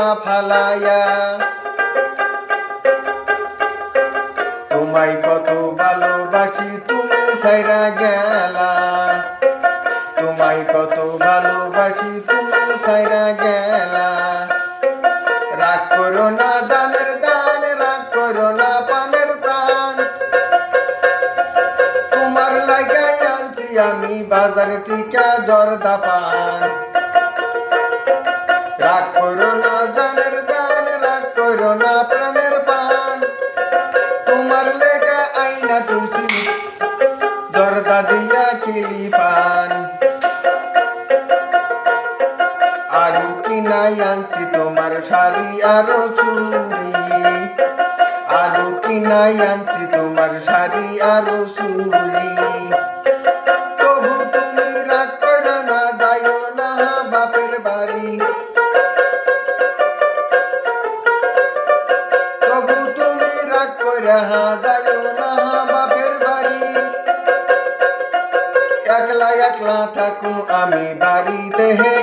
না ফালাইয়া। তোমায় কত ভালোবাসি তুমি ছাইরা গেলা, তোমায় কত ভালোবাসি তুমি ছাইরা গেলা। রাগ করো না জানের গান, রাগ করো না পানের প্রাণ, তোমার লাগাই আনছি আমি বাজার থেকে জর্দা পান। রাগ করো না জানের গান, রাগ করো না প্রাণের পান, তোমার লেগে আইনা তুলছি জর্দা দিয়া খেলি পান। আরো কিনাই আনছি তোমার শাড়ি আরো চুড়ি, আরো কিনাই আনছি তোমার শাড়ি আরো চুড়ি। তবু তুমি রাগ করো না, যাইও না বাপের বাড়ি। তবু তুমি রাগ করে যাইও না বাপের বাড়ি। একলা একলা থাকুম আমি বাড়ি দেহে